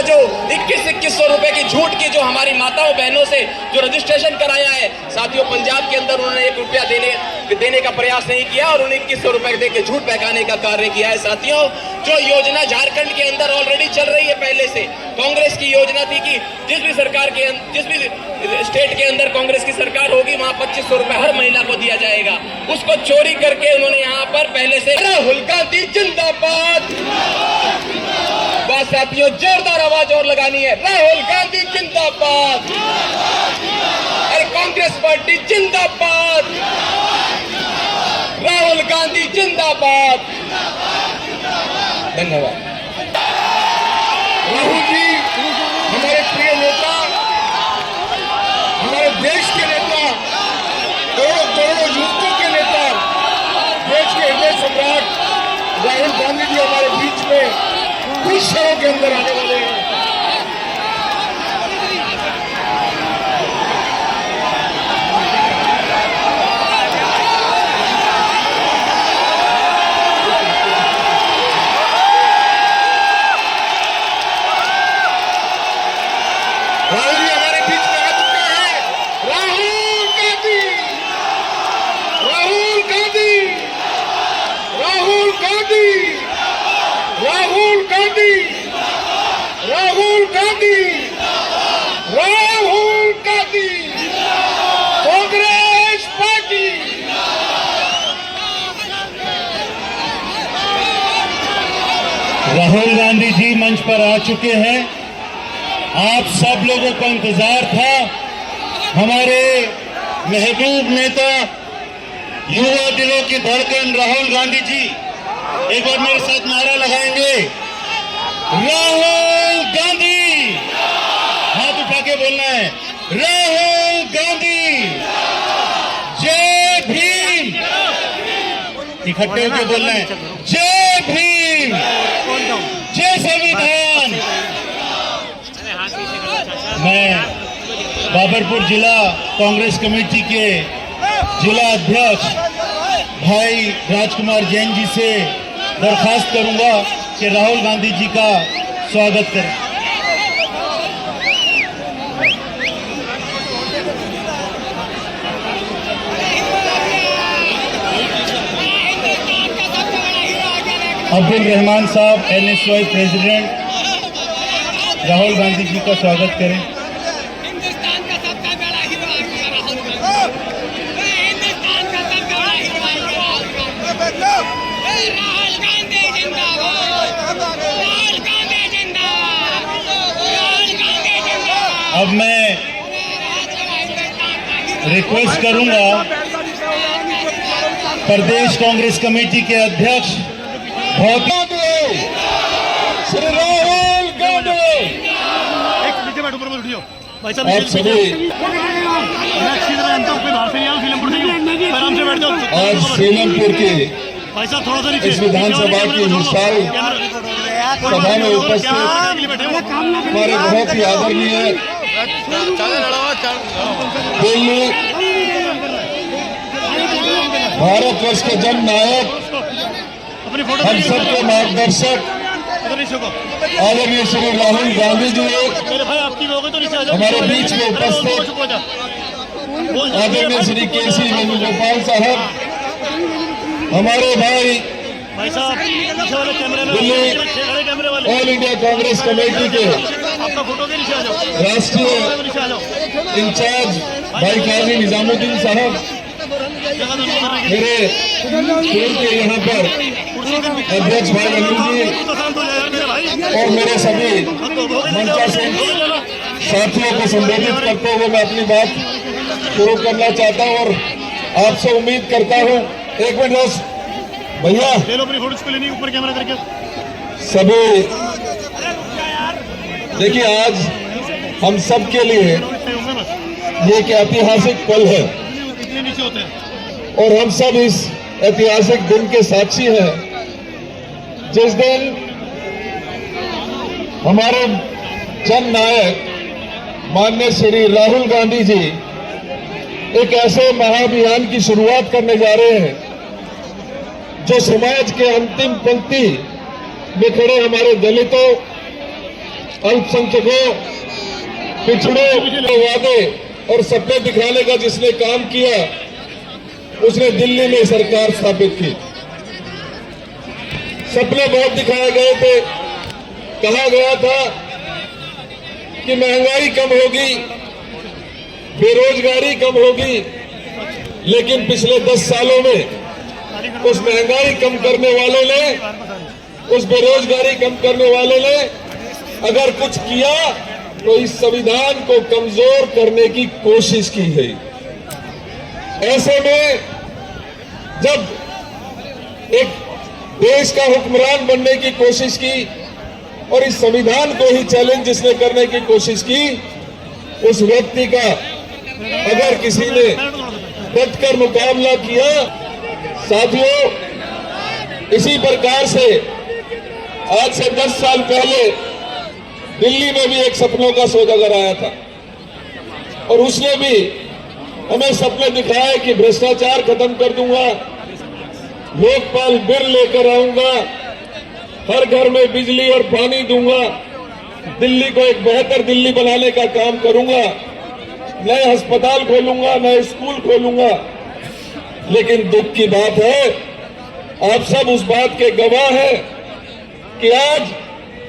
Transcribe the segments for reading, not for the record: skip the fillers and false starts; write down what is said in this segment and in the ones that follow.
जो 2100 रुपए की झूठ की जो हमारी माताओं बहनों से जो रजिस्ट्रेशन कराया है साथियों, पंजाब के अंदर उन्होंने 1 रुपया देने का प्रयास नहीं किया और उन्हें 2100 रुपए देकर झूठ बहकाने का कार्य किया है। साथियों, जो योजना झारखंड के अंदर ऑलरेडी चल रही है, पहले से कांग्रेस की योजना थी कि जिस भी स्टेट के अंदर कांग्रेस की सरकार होगी वहां 2500 रुपए हर महिला को दिया जाएगा, उसको चोरी करके उन्होंने यहाँ पर पहले से राहुल गांधी जिंदाबाद। बस साथियों, जोरदार आवाज और लगानी है, राहुल गांधी जिंदाबाद, अरे कांग्रेस पार्टी जिंदाबाद, राहुल गांधी जिंदाबाद। धन्यवाद। राहुल जी हमारे प्रिय नेता, हमारे देश के नेता, करोड़ों करोड़ों युवकों के नेता, देश के हृदय सम्राट राहुल गांधी जी हमारे बीच में कुछ क्षणों के अंदर आने वाले हैं। राहुल जी हमारे बीच में आ चुके हैं। राहुल गांधी, राहुल गांधी, राहुल गांधी, राहुल गांधी, राहुल गांधी, राहुल गांधी, कांग्रेस पार्टी। राहुल गांधी जी मंच पर आ चुके हैं। आप सब लोगों का इंतजार था। हमारे महबूब नेता, युवा दिलों की धड़कन राहुल गांधी जी एक बार मेरे साथ नारा लगाएंगे, राहुल गांधी। हाथ उठा के बोलना है, राहुल गांधी, जय भीम। इकट्ठे होकर बोलना है, जय भीम, जय संविधान। मैं बाबरपुर जिला कांग्रेस कमेटी के जिला अध्यक्ष भाई राजकुमार जैन जी से दरखास्त करूंगा कि राहुल गांधी जी का स्वागत करें। अब्दुल रहमान साहब NSY प्रेसिडेंट राहुल गांधी जी का स्वागत करें। हिंदुस्तान का सबसे बड़ा हीरो आ गया राहुल गांधी। हिंदुस्तान का सबसे बड़ा हीरो आ गया राहुल गांधी जिंदाबाद, राहुल गांधी जिंदाबाद, राहुल गांधी जिंदाबाद। अब मैं रिक्वेस्ट करूंगा प्रदेश कांग्रेस कमेटी के अध्यक्ष श्री राहुल गांधी, आप सभी आज सीलमपुर की इस विधानसभा की विशाल सभा में उपस्थित हमारे बहुत ही आदरणीय दिल्ली भारतवर्ष के जन नायक, हम सबके मार्गदर्शक आदरणीय श्री राहुल गांधी जी हमारे बीच में उपस्थित आदरणीय श्री KC वेणुगोपाल साहब, हमारे भाई Delhi all India Congress committee के राष्ट्रीय इंचार्ज भाई काजी निजामुद्दीन साहब, मेरे स्कूल के यहाँ पर अध्यक्ष भाई अनिल जी और मेरे सभी मंचासीन साथियों को संबोधित करते हुए मैं अपनी बात शुरू करना चाहता हूँ और आपसे उम्मीद करता हूँ, एक मिनट बस भैया, सभी देखिए आज हम सब के लिए ये एक ऐतिहासिक पल है और हम सब इस ऐतिहासिक दिन के साक्षी हैं, जिस दिन हमारे जन नायक माननीय श्री राहुल गांधी जी एक ऐसे महाअभियान की शुरुआत करने जा रहे हैं जो समाज के अंतिम पंक्ति में खड़े हमारे दलितों, अल्पसंख्यकों, पिछड़ों के वादे और सपने दिखाने का जिसने काम किया, उसने दिल्ली में सरकार स्थापित की। सपने बहुत दिखाए गए थे। कहा गया था कि महंगाई कम होगी, बेरोजगारी कम होगी, लेकिन पिछले 10 सालों में उस महंगाई कम करने वालों ने, उस बेरोजगारी कम करने वालों ने अगर कुछ किया तो इस संविधान को कमजोर करने की कोशिश की है। ऐसे में जब एक देश का हुक्मरान बनने की कोशिश की और इस संविधान को ही चैलेंज जिसने करने की कोशिश की, उस व्यक्ति का अगर किसी ने डटकर मुकाबला किया, साथियों, इसी प्रकार से आज से 10 साल पहले दिल्ली में भी एक सपनों का सौदागर आया था और उसने भी हमें सपने दिखाए कि भ्रष्टाचार खत्म कर दूंगा, लोकपाल बिल लेकर आऊंगा, हर घर में बिजली और पानी दूंगा, दिल्ली को एक बेहतर दिल्ली बनाने का काम करूंगा, नए अस्पताल खोलूंगा, नए स्कूल खोलूंगा। लेकिन दुख की बात है, आप सब उस बात के गवाह हैं कि आज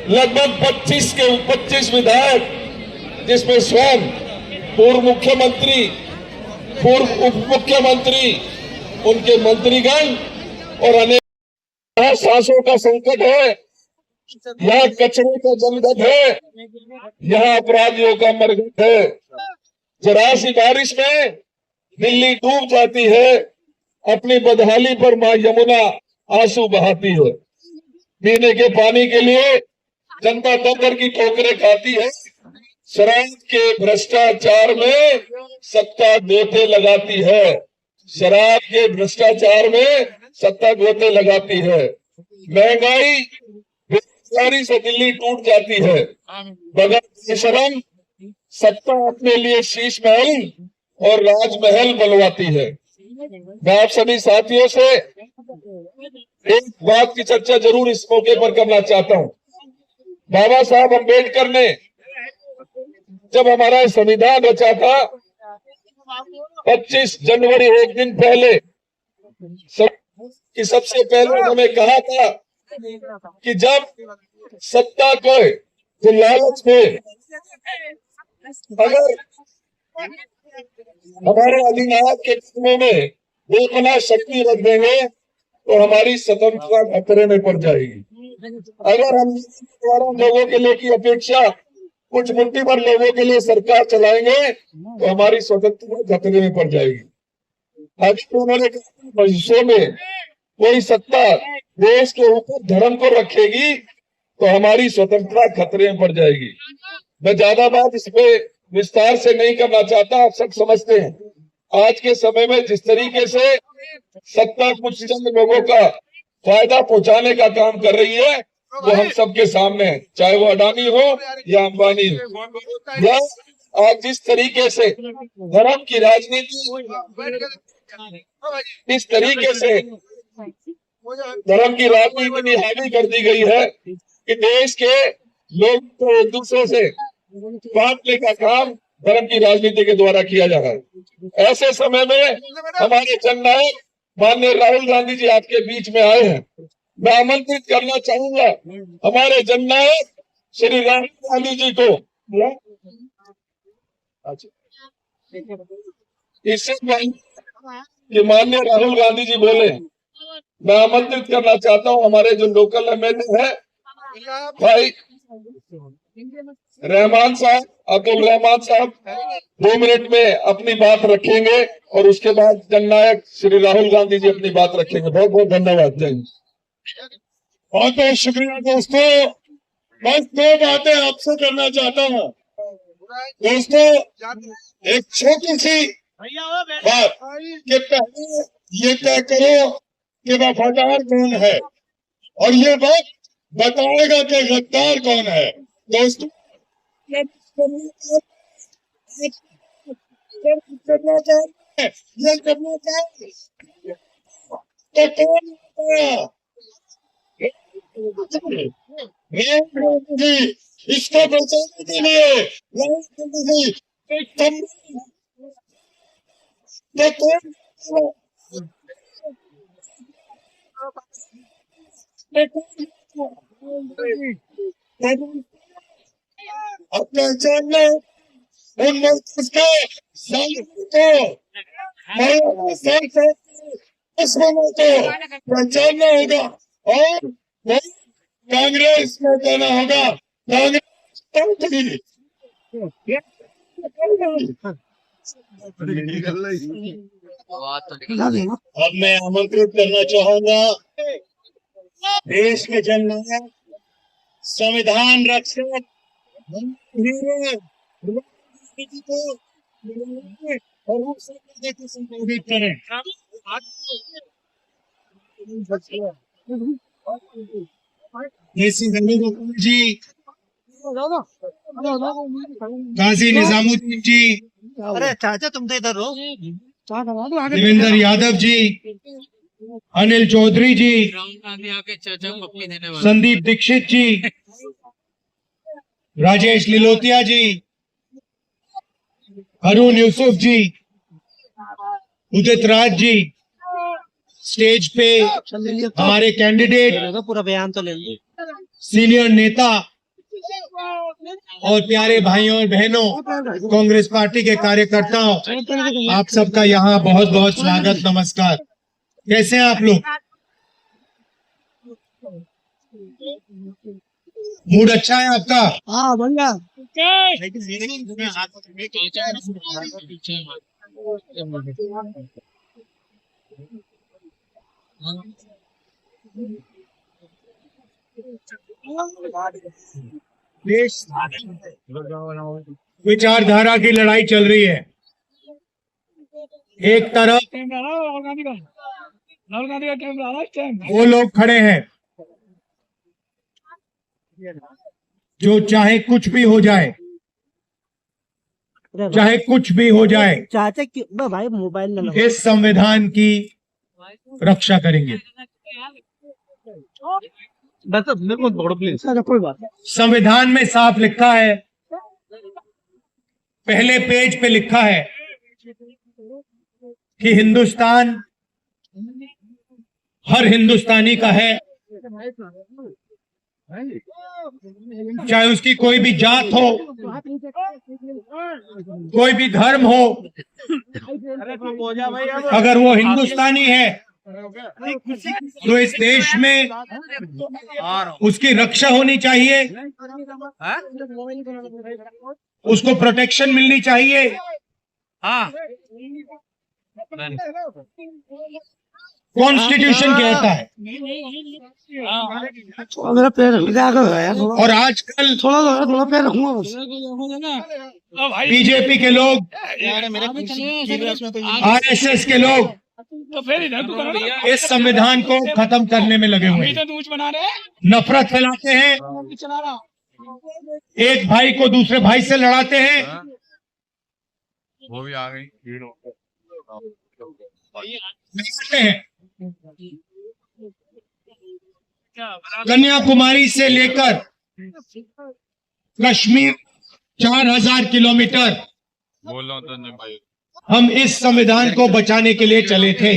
लगभग 25 विधायक, जिसमें स्वयं पूर्व मुख्यमंत्री, पूर्व उप मुख्यमंत्री, उनके मंत्रीगण और अनेक, यहाँ सांसों का संकट है, यहाँ कचरे का जमघट है, यहाँ अपराधियों का मरघट है। जरा सी बारिश में दिल्ली डूब जाती है, अपनी बदहाली पर मां यमुना आंसू बहाती है। पीने के पानी के लिए जनता दर की ठोकरें खाती है, शराब के भ्रष्टाचार में सत्ता गोते लगाती है, शराब के भ्रष्टाचार में सत्ता गोते लगाती है। महंगाई, बेरोजगारी से दिल्ली टूट जाती है, बगैर बेशरम सत्ता अपने लिए शीश महल और राजमहल बनवाती है। मैं आप सभी साथियों से एक बात की चर्चा जरूर इस मौके पर करना चाहता हूं। बाबा साहब अम्बेडकर ने जब हमारा संविधान रचा था, 25 जनवरी एक दिन पहले कि सबसे पहले हमें कहा था कि जब सत्ता को जो लालच में अगर हमारे अधिनायक के कदमों में बेपनाह शक्ति रख देंगे तो हमारी स्वतंत्रता खतरे में पड़ जाएगी। अगर हम द्वारा लोगों के लिए की अपेक्षा कुछ मुट्ठी भर लोगों के लिए सरकार चलाएंगे तो हमारी स्वतंत्रता खतरे में पड़ जाएगी। अगर उन्होंने भविष्य में कोई सत्ता देश के ऊपर धर्म को रखेगी तो हमारी स्वतंत्रता खतरे में पड़ जाएगी। मैं ज्यादा बात इस पे विस्तार से नहीं करना चाहता। आप सब समझते हैं आज के समय में जिस तरीके से सत्ता कुछ चंद लोगों का फायदा पहुंचाने का काम कर रही है, वो हम सबके सामने है, चाहे वो अडानी हो या अंबानी हो। या आज जिस तरीके से धर्म की राजनीति, इस तरीके से धर्म की राजनीति इतनी हावी कर दी गई है कि देश के लोग को एक दूसरे से बांटने का काम धर्म की राजनीति के द्वारा किया जा रहा है। ऐसे समय में हमारे जननायक माननीय राहुल गांधी जी आपके बीच में आए हैं। मैं आमंत्रित करना चाहूंगा हमारे जननायक श्री राहुल गांधी जी को, इससे कि माननीय राहुल गांधी जी बोले, मैं आमंत्रित करना चाहता हूं हमारे जो लोकल एमएलए है भाई रहमान साहब, अब्दुल रहमान साहब 2 मिनट में अपनी बात रखेंगे और उसके बाद जननायक श्री राहुल गांधी जी अपनी बात रखेंगे। बहुत बहुत धन्यवाद। जय हिंद। बहुत बहुत शुक्रिया दोस्तों। बस 2 बातें आपसे करना चाहता हूँ दोस्तों। एक छोटी सी बात कि पहले ये तय करो कि वफादार कौन है और ये बात बताएगा कि गद्दार कौन है। दोस्तों ये करना चाहिए तो कौन बताया? जी इसको बचाने के लिए अपने सामने उन के दुश्मनों को पहचानना होगा और कांग्रेस को कहना होगा कांग्रेस अब मैं आमंत्रित करना चाहूंगा देश के जननायक संविधान रक्षक को संबोधित करें। जी, काजी निजामुद्दीन जी, अरे चाचा तुम तो इधर हो। देवेंद्र यादव जी, अनिल चौधरी जी, राहुल गांधी आके चाचा को अपनी देने वाला। संदीप दीक्षित जी, राजेश लिलोतिया जी, अरुण यूसुफ जी, उदित राज जी, स्टेज पे हमारे कैंडिडेट, पूरा बयान तो ले लीजिए। सीनियर नेता और प्यारे भाइयों और बहनों, कांग्रेस पार्टी के कार्यकर्ताओं, आप सबका यहाँ बहुत बहुत स्वागत, नमस्कार। कैसे हैं आप लोग? मूड अच्छा है आपका? हाँ बढ़िया। देश विचारधारा की लड़ाई चल रही है। एक तरफ वो लोग खड़े हैं जो चाहे कुछ भी हो जाए, चाहे कुछ भी हो जाए, चाचा क्यों भाई मोबाइल न इस संविधान की रक्षा करेंगे। बस मेरे को छोड़ो प्लीज। कोई बात नहीं। संविधान में साफ लिखा है, पहले पेज पे लिखा है कि हिंदुस्तान हर हिंदुस्तानी का है, चाहे उसकी कोई भी जात हो, कोई भी धर्म हो, अगर वो हिंदुस्तानी है तो इस देश में उसकी रक्षा होनी चाहिए, उसको प्रोटेक्शन मिलनी चाहिए। कॉन्स्टिट्यूशन कहता है। मेरा पैर यार और आजकल थोड़ा पैर रखूंगा बस। बीजेपी के लोग, आरएसएस के लोग तो फिर इधर इस संविधान को खत्म करने में लगे हुए हैं, बना रहे नफरत फैलाते हैं, एक भाई को दूसरे भाई से लड़ाते हैं। वो भी आ गई कन्याकुमारी से लेकर कश्मीर 4000 किलोमीटर बोल रहा हूँ तो नहीं भाई। हम इस संविधान को बचाने के लिए चले थे।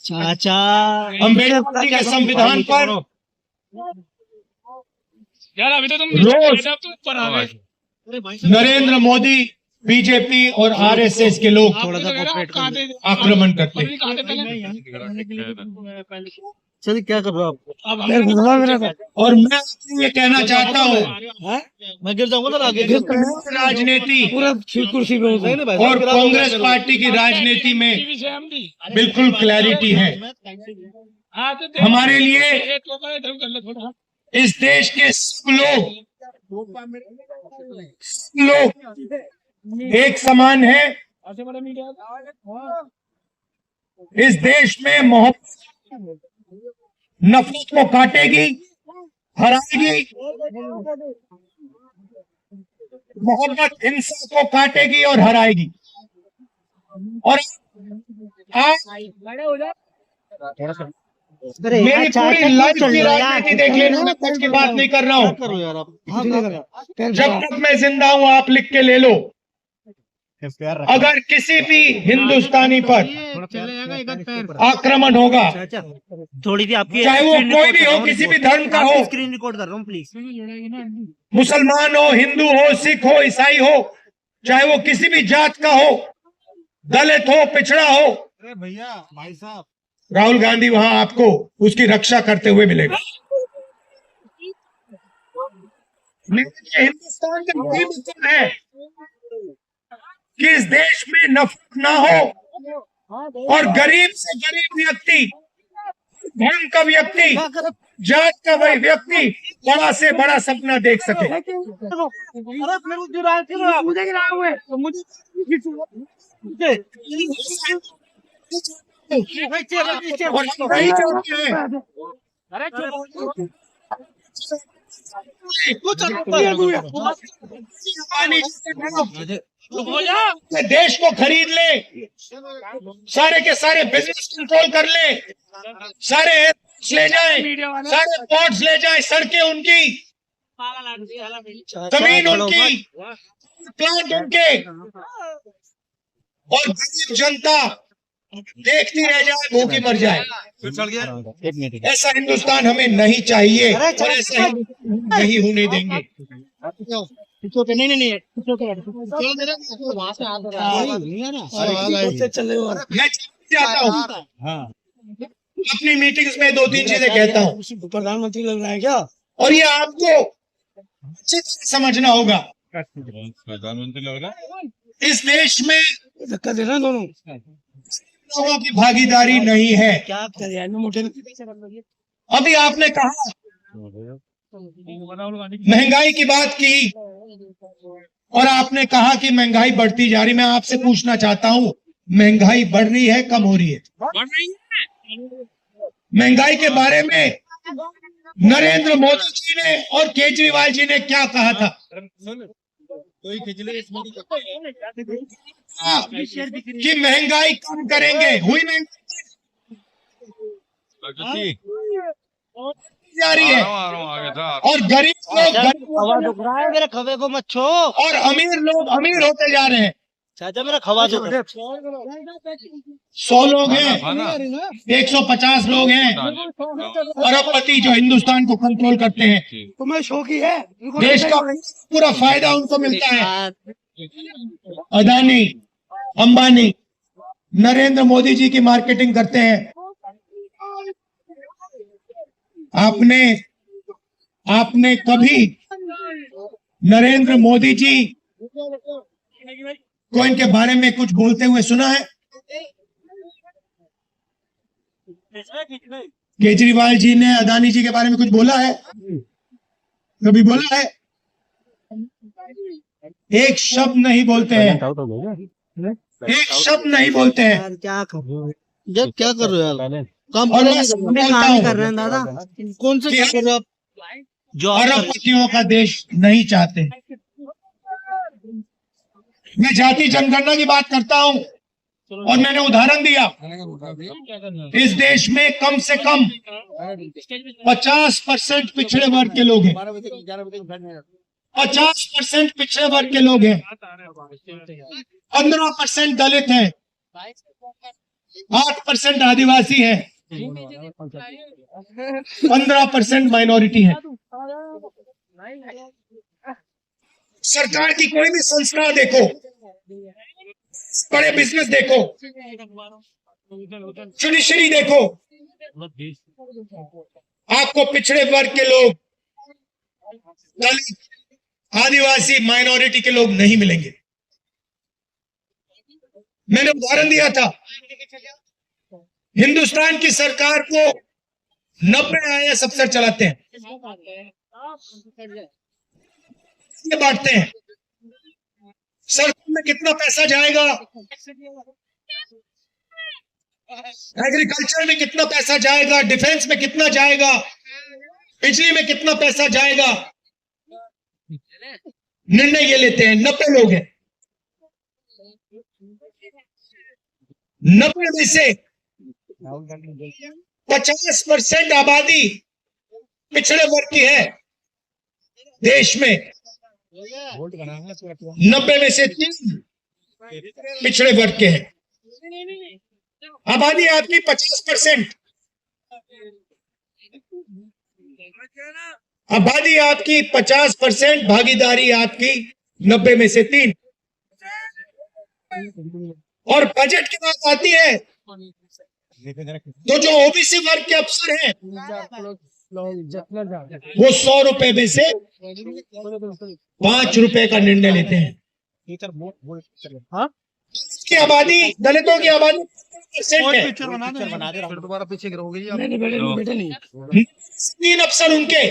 चाचा अम्बेडकर के संविधान पर यार अभी तो तुम रोज ऊपर आ गए। नरेंद्र मोदी, बीजेपी और आरएसएस के लोग आक्रमण करते हैं। चलिए क्या कर रहे हो आप? और मैं ये कहना चाहता हूँ, मैं गिर जाऊंगा ना आगे। राजनीति पूरा कुर्सी पे और कांग्रेस पार्टी की राजनीति में बिल्कुल क्लैरिटी है। हमारे लिए इस देश के सब लोग एक समान है। इस देश में मोहब्बत नफरत को काटेगी, हराएगी। मोहब्बत हिंसा को काटेगी और हराएगी। और अरे मेरी पूरी लाइफ की राजनीति देख लेना, मैं सच की बात नहीं कर रहा हूँ। करो यार आप। जब तक मैं जिंदा हूँ आप लिख के ले लो, अगर किसी भी हिंदुस्तानी पर आक्रमण होगा, थोड़ी सी आपकी चाहे वो कोई भी हो, किसी भी धर्म का हो, स्क्रीन रिकॉर्ड कर रहा हूँ प्लीज। मुसलमान हो, हिंदू हो, सिख हो, ईसाई हो, चाहे वो किसी भी जात का हो, दलित हो, पिछड़ा हो, भैया भाई साहब, राहुल गांधी वहां आपको उसकी रक्षा करते हुए मिलेगा। लेकिन ये हिंदुस्तान का यही मतलब है कि इस देश में नफरत ना हो और गरीब से गरीब व्यक्ति, धर्म का व्यक्ति, जात का वही व्यक्ति बड़ा से बड़ा सपना देख सके। और हम नहीं चाहते हैं देश को खरीद ले, सारे के सारे बिजनेस कंट्रोल कर ले, सारे एयरपोर्ट्स ले जाए, सारे पोर्ट्स ले जाए, सड़कें उनकी, जमीन उनकी, प्लांट उनके, और गरीब जनता देखती रह जाए, भूखी मर जाए। ऐसा हिंदुस्तान हमें नहीं चाहिए और ऐसा हिंदुस्तान नहीं होने देंगे। मैं चाहता हूँ अपनी मीटिंग्स में 2-3 चीजें कहता हूँ, प्रधानमंत्री लग रहा है क्या? और ये आपको अच्छे से समझना होगा। प्रधानमंत्री लग रहा है। इस देश में धक्का दे रहा दोनों, लोगों की भागीदारी नहीं है। क्या कर मोटे अभी आपने कहा, महंगाई की बात की और आपने कहा कि महंगाई बढ़ती जा रही। मैं आपसे पूछना चाहता हूं, महंगाई बढ़ रही है, कम हो रही है? महंगाई के बारे में नरेंद्र मोदी जी ने और केजरीवाल जी ने क्या कहा था? कि महंगाई कम करेंगे, हुई महंगाई जा रही है, और गरीब लोग मेरे खबे को मत छो, और अमीर लोग अमीर होते जा रहे हैं। चाचा मेरा खवा दो। 100 लोग हैं, 150 लोग हैं अरबपति जो हिंदुस्तान को कंट्रोल करते हैं। तुम्हें शौकी है, देश का पूरा फायदा उनको मिलता है। अदानी, अंबानी, नरेंद्र मोदी जी की मार्केटिंग करते हैं। आपने कभी नरेंद्र मोदी जी को इनके बारे में कुछ बोलते हुए सुना है? केजरीवाल जी ने अदानी जी के बारे में कुछ बोला है? कभी बोला है? एक शब्द नहीं बोलते हैं, एक शब्द नहीं बोलते हैं। क्या कर रहे हो जब, क्या कर रहे हो यार? कम और मैं बोलता हूं कर रहे हैं दादा, कौन से कर रहे हो आप? जो अरबपतियों का देश नहीं चाहते। मैं जाति जनगणना की बात करता हूं और मैंने उदाहरण दिया, इस देश में कम से कम 50% पिछड़े वर्ग के लोग हैं, 50% पिछड़े वर्ग के लोग हैं, 15% दलित हैं, 8% आदिवासी हैं, 15% माइनॉरिटी है। सरकार की कोई भी संस्था देखो, बड़े बिजनेस देखो, जुडिशरी देखो, आपको पिछड़े वर्ग के लोग, दलित, आदिवासी, माइनॉरिटी के लोग नहीं मिलेंगे। मैंने उदाहरण दिया था, हिंदुस्तान की सरकार को 90 IAS अफसर चलाते हैं, ये बांटते हैं। सरकार में कितना पैसा जाएगा, एग्रीकल्चर में कितना पैसा जाएगा, डिफेंस में कितना जाएगा, बिजली में कितना पैसा जाएगा, निर्णय ये लेते हैं। 90 लोग हैं, 90 में से 50% आबादी पिछड़े वर्ग की है देश में। 90 में से 3 पिछड़े वर्ग के हैं। आबादी आपकी 50%, आबादी आपकी 50%, भागीदारी आपकी 90 में से 3। और बजट की बात आती है तो जो ओबीसी वर्ग के अफसर हैं वो 100 रुपए में से 5 रुपए का निर्णय लेते हैं। की आबादी, दलितों की आबादी 3 अफसर उनके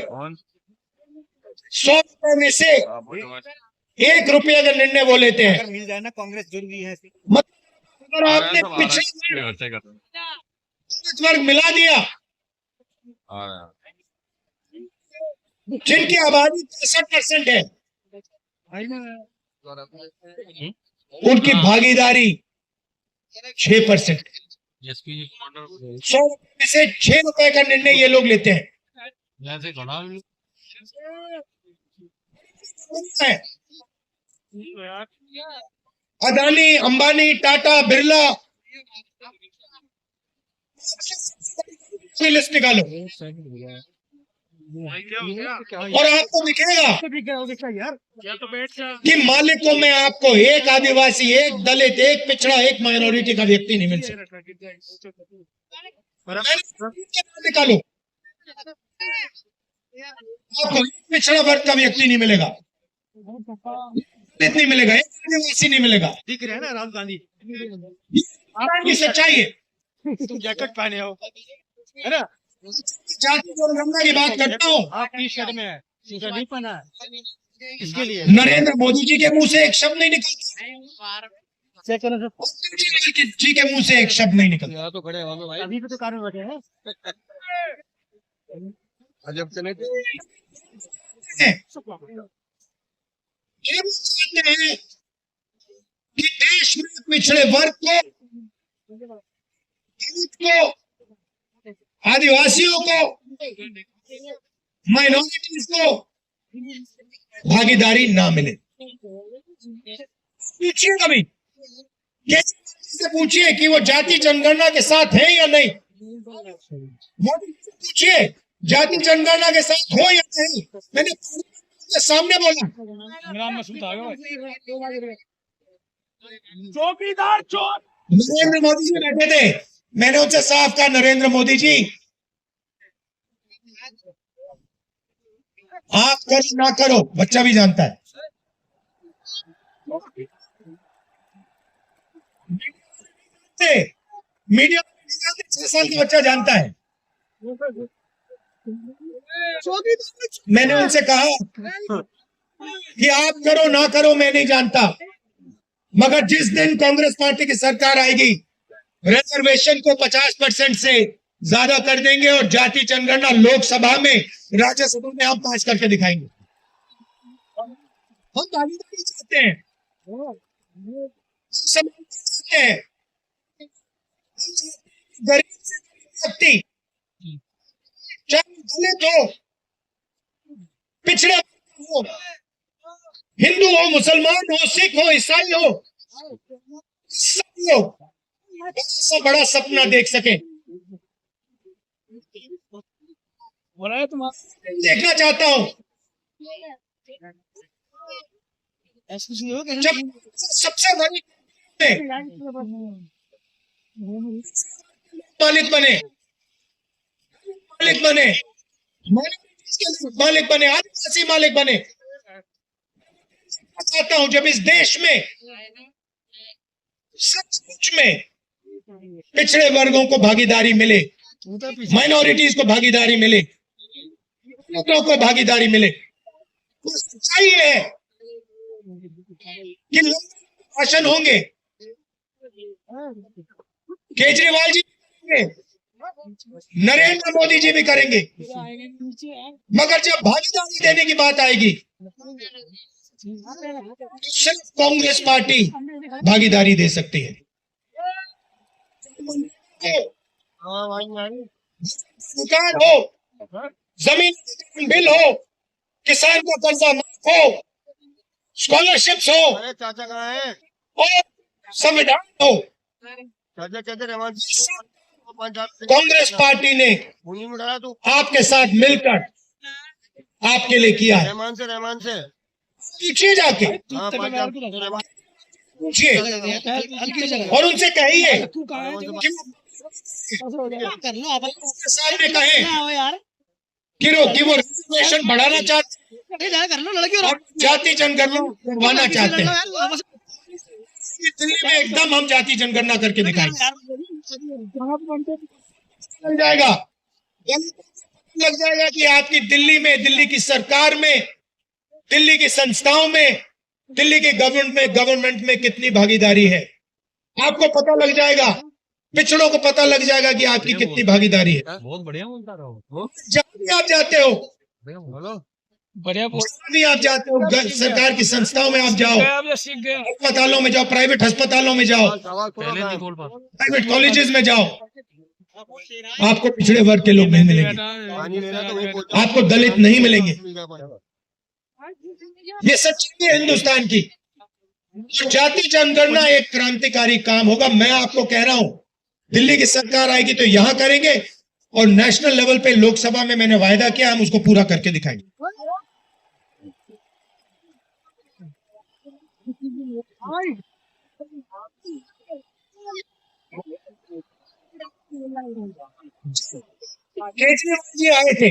100 रुपए में से 1 रुपया का निर्णय वो लेते हैं। मिल जाए ना कांग्रेस जुड़ गई है। अगर आपने पिछड़े वर्ग मिला दिया जिनकी आबादी 65% है, उनकी भागीदारी 6%। 100 रुपए में से 6 रुपए का निर्णय ये लोग लेते हैं। अदानी, अंबानी, टाटा, बिरला, लिस्ट निकालो और आपको दिखेगा कि मालिकों में आपको एक आदिवासी, एक दलित, एक पिछड़ा, एक माइनॉरिटी का व्यक्ति नहीं मिल सकता। निकालो, आपको पिछड़ा वर्ग का व्यक्ति नहीं मिलेगा, नहीं मिलेगा, एक आदिवासी नहीं मिलेगा। दिख रहे हैं ना राहुल गांधी की सच्चाई है। तुम जैकेट पहने हो है ना, जाति जनगणना की बात करता हूँ, आप टी शर्ट में है, टी शर्ट नहीं पहना है, इसके लिए नरेंद्र मोदी जी के मुंह से एक शब्द नहीं निकलता, जी के मुंह से एक शब्द नहीं निकलता। तो खड़े हो भाई, अभी तो कार में बैठे हैं। अजब चले ये चाहते हैं कि देश में पिछड़े वर्ग को, दलित को, आदिवासियों को, माइनॉरिटीज को भागीदारी ना मिले। पूछिए कभी से पूछिए कि वो जाति जनगणना के साथ है या नहीं। मोदी से पूछिए जाति जनगणना के साथ हो या नहीं। मैंने के सामने बोला, चौकीदार चोर। नरेंद्र मोदी जी बैठे थे, मैंने उनसे साफ कहा, नरेंद्र मोदी जी आप करो ना करो बच्चा भी जानता है। मीडिया 6 साल का बच्चा जानता है। मैंने उनसे कहा कि आप करो ना करो मैं नहीं जानता, मगर जिस दिन कांग्रेस पार्टी की सरकार आएगी रिजर्वेशन को 50% से ज्यादा कर देंगे और जाति जनगणना लोकसभा में, राज्यसभा में हम पास करके दिखाएंगे। हम भागीदारी चाहते हैं, चाहते हैं गरीब से व्यक्ति, चाहे दलित हो, पिछड़े हो, हिंदू हो, मुसलमान हो, सिख हो, ईसाई हो, सब लोग ऐसा बड़ा सपना देख सके। देखना चाहता हूं जब सबसे बड़ी मालिक बने, आदिवासी मालिक बने। चाहता हूं जब इस देश में सचमुच में पिछड़े वर्गों को भागीदारी मिले, माइनॉरिटीज को भागीदारी मिले, लोगों को भागीदारी मिले, तो सच्चाई है कि भाषण होंगे, केजरीवाल जी करेंगे, नरेंद्र मोदी जी भी करेंगे, मगर जब भागीदारी देने की बात आएगी तो सिर्फ कांग्रेस पार्टी भागीदारी दे सकती है। दुकान हो, जमीन बिल हो, किसान का कर्जा माफ हो, स्कॉलरशिप्स हो और संविधान हो। कांग्रेस पार्टी ने आपके साथ मिलकर आपके लिए किया है। रहमान से पूछिए जाके, पूछिए और उनसे कहिए कि उसके सामने कहें कि वो रिजर्वेशन बढ़ाना चाहते हैं, जाति जनगणना करवाना चाहते हैं। दिल्ली में एकदम हम जाति जनगणना करके दिखाएंगे, लग जाएगा कि आपकी दिल्ली में, दिल्ली की सरकार में, दिल्ली की संस्थाओं में, दिल्ली के गवर्नमेंट में कितनी भागीदारी है। आपको पता लग जाएगा, पिछड़ों को पता लग जाएगा कि आपकी कितनी भागीदारी है। बहुत बढ़िया बोलता रहो। जब भी आप जाते हो, बढ़िया जब भी आप जाते हो, सरकार की संस्थाओं में आप जाओ, अस्पतालों में जाओ, प्राइवेट अस्पतालों में जाओ, प्राइवेट कॉलेजेस में जाओ, आपको पिछड़े वर्ग के लोग नहीं मिलेंगे, आपको दलित नहीं मिलेंगे। ये सच्चाई है हिंदुस्तान की। जाति जनगणना एक क्रांतिकारी काम होगा। मैं आपको कह रहा हूं, दिल्ली की सरकार आएगी तो यहां करेंगे और नेशनल लेवल पे लोकसभा में मैंने वायदा किया, हम उसको पूरा करके दिखाएंगे। केजरीवाल जी आए थे,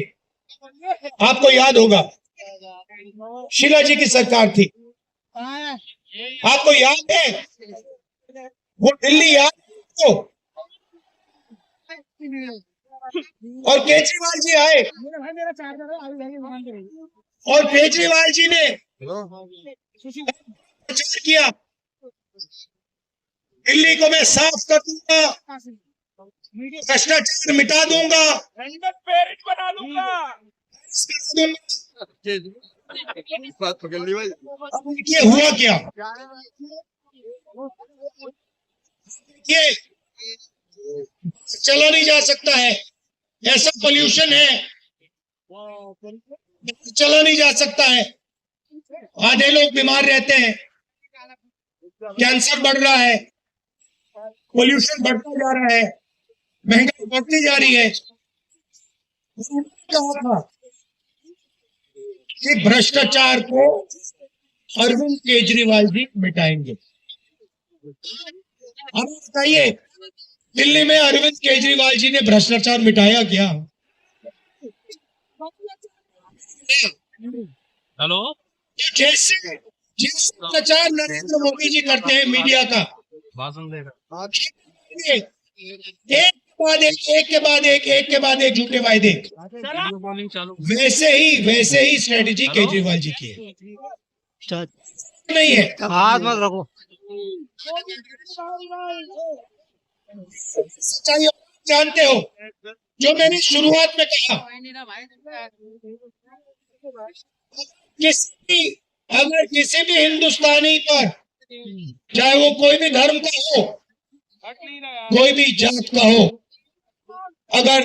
आपको याद होगा, शीला जी की सरकार थी, आपको याद है? वो दिल्ली आए तो, और केजरीवाल जी आए, और केजरीवाल जी ने प्रचार किया, दिल्ली को मैं साफ कर दूंगा, भ्रष्टाचार मिटा दूंगा, बना दूंगा। ये हुआ क्या? ये चला नहीं जा सकता है, ऐसा पोल्यूशन है, चला नहीं जा सकता है। आधे लोग बीमार रहते हैं, कैंसर बढ़ रहा है, पोल्यूशन बढ़ता जा रहा है, महंगाई बढ़ती जा रही है। कहा था कि भ्रष्टाचार को अरविंद केजरीवाल जी मिटाएंगे। अब बताइए, दिल्ली में अरविंद केजरीवाल जी ने भ्रष्टाचार मिटाया क्या? हेलो, जैसे जिस प्रचार नरेंद्र मोदी जी करते हैं मीडिया का, भाषण दे रहा एक के बाद एक झूठे वायदे, वैसे ही स्ट्रेटेजी केजरीवाल जी की है। नहीं है, हाथ मत रखो। सच्चाई जानते हो, जो मैंने शुरुआत में कहा, अगर किसी भी हिंदुस्तानी पर, चाहे वो कोई भी धर्म का हो, कोई भी जात का हो, अगर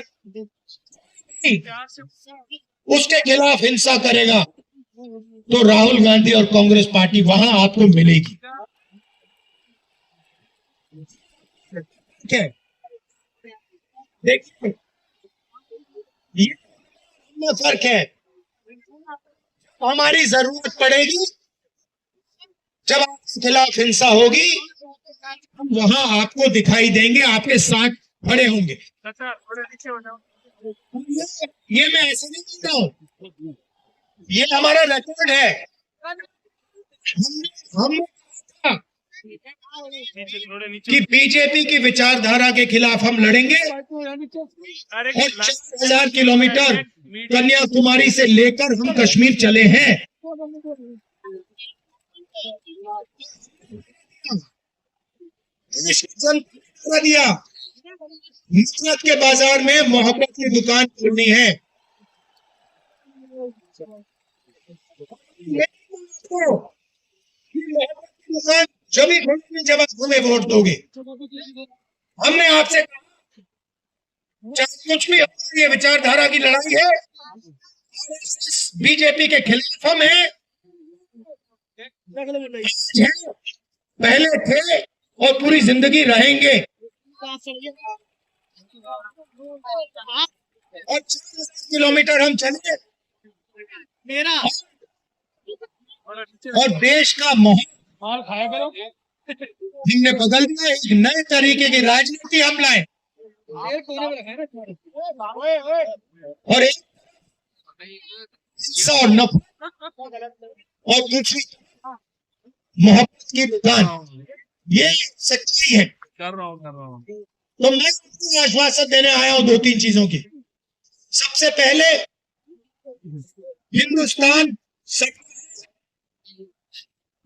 उसके खिलाफ हिंसा करेगा तो राहुल गांधी और कांग्रेस पार्टी वहां आपको मिलेगी। देखिए, ये फर्क है। हमारी जरूरत पड़ेगी, जब आपके खिलाफ हिंसा होगी, हम वहां आपको दिखाई देंगे, आपके साथ खड़े होंगे। ये मैं ऐसे नहीं कहता हूं, ये हमारा रिकॉर्ड है। हम कि बीजेपी की विचारधारा के खिलाफ हम लड़ेंगे और 4000 किलोमीटर कन्याकुमारी से लेकर हम कश्मीर चले हैं। दिया नफरत के बाजार में मोहब्बत की दुकान खोलनी है। दुकान जब भी खोलेंगे जब आप हमें वोट दोगे। हमने आपसे कहा, चाहे कुछ भी हो, ये विचारधारा की लड़ाई है, बीजेपी के खिलाफ हम हैं, आज हैं, पहले थे और पूरी जिंदगी रहेंगे। और 40 किलोमीटर हम चले और देश का माहौल हमने बदल दिया। एक नए तरीके की राजनीति हम लाए और एक हिस्सा और नफरत और दूसरी मोहब्बत की दुकान, ये सच्चाई है। कर रहा हूँ तो मैं आपको आश्वासन देने आया हूं 2-3 चीजों की। सबसे पहले, हिंदुस्तान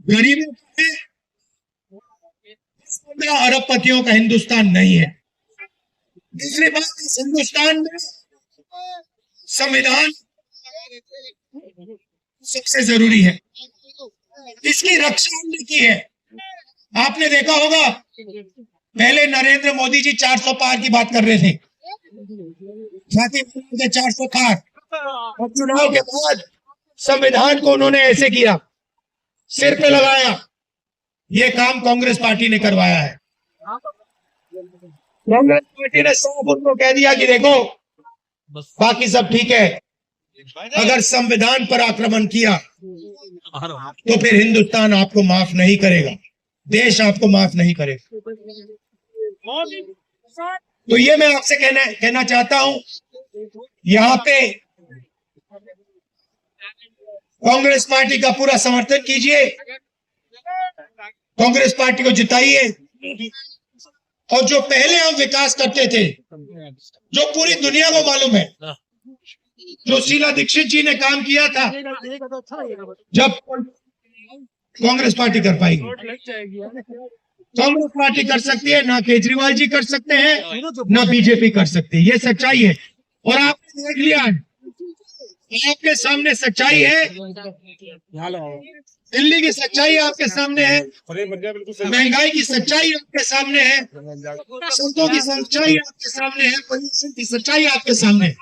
गरीबों का है, 15 अरबपतियों का हिंदुस्तान नहीं है। दूसरी बात, इस हिंदुस्तान में संविधान सबसे जरूरी है, इसकी रक्षा हमने की है। आपने देखा होगा, पहले नरेंद्र मोदी जी 400 पार की बात कर रहे थे, साथ ही 400 पार, और चुनाव के बाद संविधान को उन्होंने ऐसे किया, सिर पे लगाया। ये काम कांग्रेस पार्टी ने करवाया है। कांग्रेस पार्टी ने साफ उनको कह दिया कि देखो, बाकी सब ठीक है, अगर संविधान पर आक्रमण किया तो फिर हिंदुस्तान आपको माफ नहीं करेगा, देश आपको माफ नहीं करेगा। तो ये मैं आपसे कहना चाहता हूं, यहाँ पे कांग्रेस पार्टी का पूरा समर्थन कीजिए, कांग्रेस पार्टी को जिताइए, और जो पहले हम विकास करते थे, जो पूरी दुनिया को मालूम है, जो शीला दीक्षित जी ने काम किया था, जब कांग्रेस पार्टी कर पाएगी। कांग्रेस पार्टी कर सकती है, ना केजरीवाल जी कर सकते हैं, ना बीजेपी कर सकती है, ये सच्चाई है। और आपने देख लिया, आपके सामने सच्चाई है, दिल्ली की सच्चाई आपके सामने है, महंगाई की सच्चाई आपके सामने है, संतों की सच्चाई आपके सामने है, पोल्यूशन की सच्चाई आपके सामने है।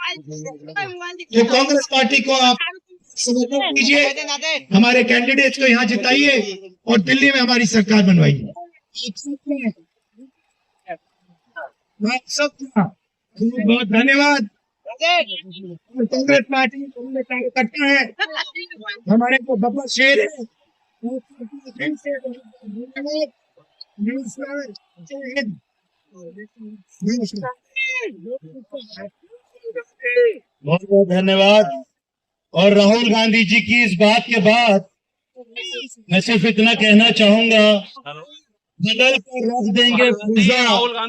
तो कांग्रेस पार्टी को आप समर्थन कीजिए, हमारे कैंडिडेट्स को यहाँ जिताइए और दिल्ली में हमारी सरकार बनवाइए। सबका बहुत बहुत धन्यवाद। कांग्रेस पार्टी कार्यकर्ता है, हमारे को बब्बर शेर है। बहुत बहुत धन्यवाद। और राहुल गांधी जी की इस बात के बाद मैं सिर्फ इतना कहना चाहूंगा, बदल कर रख देंगे फिजा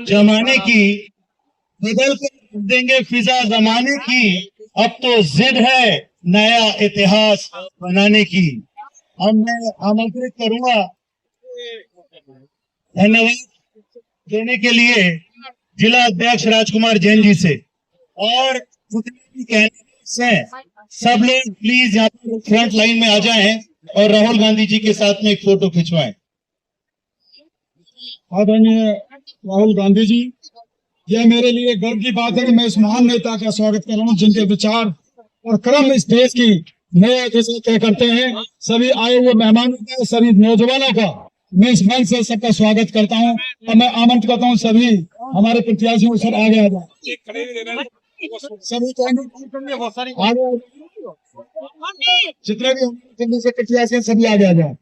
जमाने की, बदल कर रख देंगे फिजा जमाने की, अब तो जिद है नया इतिहास बनाने की। अब मैं आमंत्रित करूंगा धन्यवाद देने के लिए जिला अध्यक्ष राजकुमार जैन जी से, और कहने सब लोग प्लीज यहाँ पर फ्रंट लाइन में आ जाएं और राहुल गांधी जी के साथ में एक फोटो खिंचवाएं। आदरणीय राहुल गांधी जी, यह मेरे लिए गर्व की बात है कि मैं इस महान नेता का स्वागत कर रहा हूँ, जिनके विचार और कर्म इस देश की नया जैसे तय करते हैं। सभी आए हुए मेहमानों का, सभी नौजवानों का मैं इस मंच से सबका स्वागत करता हूँ, और मैं आमंत्रित करता हूँ सभी हमारे प्रत्याशियों सर आगे आ जाए, सभी आगे जितने भी से प्रत्याशी हैं सभी आगे आ जाए।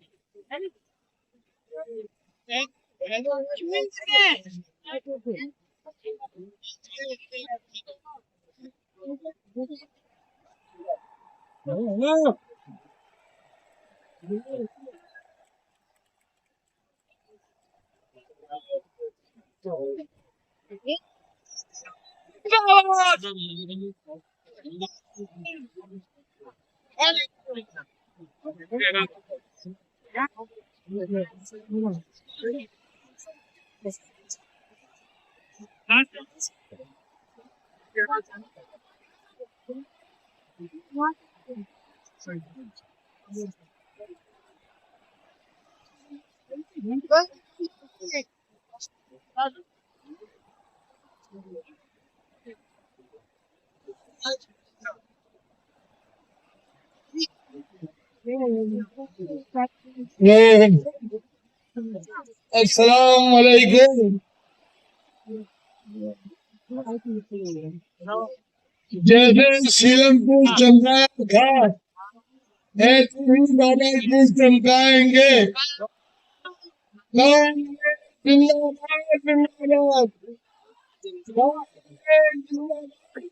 अस्सलाम वालेकुम। जैसे सीलमपुर चमकाया था ऐसे ही बाबा चमकाएंगे। जिंदाबाद जिंदाबाद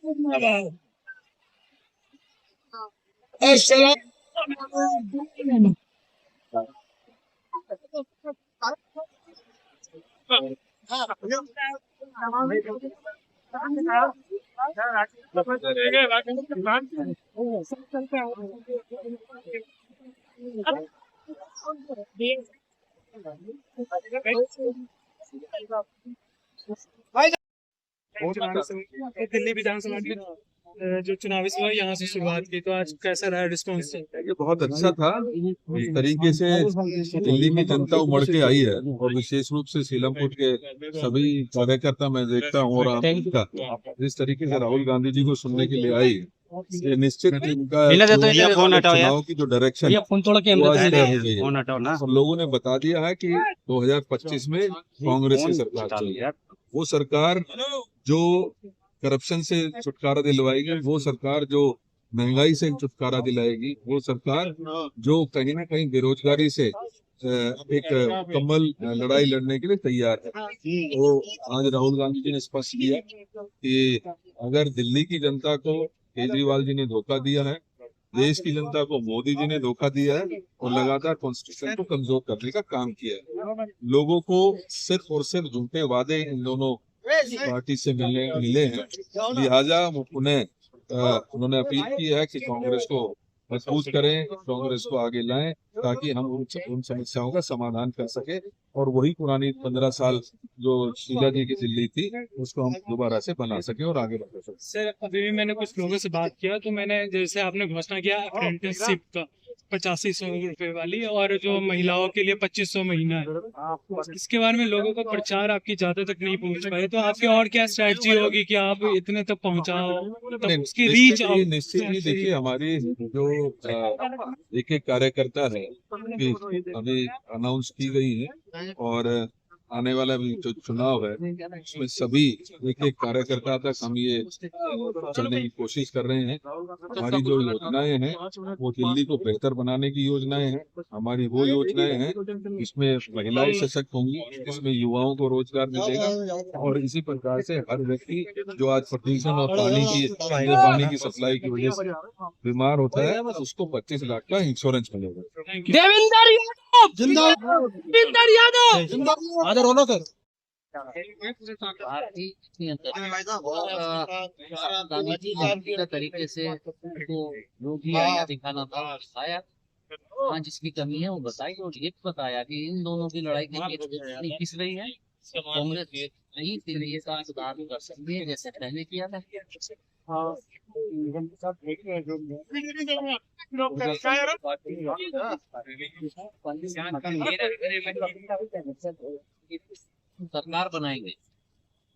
जिंदाबाद। अस्सलाम वालेकुम। दिल्ली विधानसभा की जो चुनावी सभा यहाँ से शुरुआत की, तो आज कैसा रहा रिस्पॉन्स? ये बहुत अच्छा था। इस तरीके से दिल्ली की जनता उमड़ के आई है और विशेष रूप से सीलमपुर के सभी कार्यकर्ता मैं देखता हूँ और आप जिस तरीके से राहुल गांधी जी को सुनने के लिए आई, ये निश्चित इनका चुनाव की जो डायरेक्शन लोगों ने बता दिया है कि 2025 में कांग्रेस की सरकार चाहिए। वो सरकार जो करप्शन से छुटकारा दिलवाएगी, वो सरकार जो महंगाई से छुटकारा दिलाएगी, वो सरकार जो कहीं ना कहीं बेरोजगारी से एक मुकम्मल लड़ाई लड़ने के लिए तैयार है। तो आज राहुल गांधी जी ने स्पष्ट किया कि अगर दिल्ली की जनता को केजरीवाल जी ने धोखा दिया है, देश की जनता को मोदी जी ने धोखा दिया है और लगातार कॉन्स्टिट्यूशन को कमजोर करने का काम किया है, लोगों को सिर्फ और सिर्फ झूठे वादे इन दोनों पार्टी से मिले हैं, लिहाजा उन्होंने अपील की है कि कांग्रेस को मजबूत करें, कांग्रेस को आगे लाएं ताकि हम उन समस्याओं का समाधान कर सके और वही पुरानी 15 साल जो शीला जी की दिल्ली थी उसको हम दोबारा से बना सके और आगे बढ़ा सके। सर, अभी भी मैंने कुछ लोगों से बात किया तो मैंने, जैसे आपने घोषणा किया अप्रेंटिसशिप का 8500 रुपए वाली और जो महिलाओं के लिए 2500 महीना है, इसके बारे में लोगों का प्रचार आपकी ज्यादा तक नहीं पहुंच पाए, तो आपकी और क्या स्ट्रैटेजी होगी कि आप इतने तक पहुंचाओ, तब उसकी रीच? निश्चित ही देखिए, हमारी जो एक कार्यकर्ता है अभी अनाउंस की गई है और आने वाला भी जो चुनाव है उसमें सभी एक कार्यकर्ता तक हम ये चलने की कोशिश कर रहे हैं। हमारी जो योजनाएं हैं वो दिल्ली को बेहतर बनाने की योजनाएं हैं। हमारी वो योजनाएं हैं इसमें महिलाएं सशक्त होंगी, इसमें युवाओं को रोजगार मिलेगा और इसी प्रकार से हर व्यक्ति जो आज प्रदूषण और पानी की सप्लाई की वजह से बीमार होता है उसको 25 लाख का इंश्योरेंस मिलेगा। देवेंद्र यादव जिंदाबाद, देवेंद्र यादव जिंदाबाद। तरीके से उनको जो भी आया दिखाना था दिखाया, हाँ जिसकी कमी है वो बताई और ये बताया कि इन दोनों की लड़ाई नहीं पिस रही है, कांग्रेस नहीं दिल्ली का सुधार कर सकती है जैसे पहले किया था। सरकार बनाएंगे,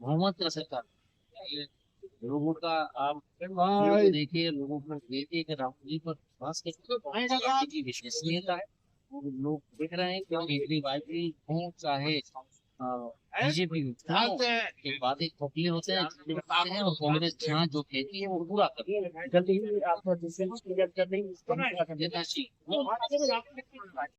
बहुमत का सरकार। लोगों का आप देखिए, लोगों को देखिए कि राहुल जी पर विश्वास की विश्वसनीयता है। लोग देख रहे हैं कि केजरीवाल जी हों चाहे बीजेपी बातें खोखले होते हैं और कांग्रेस जहाँ जो कहती है वो पूरा करती है।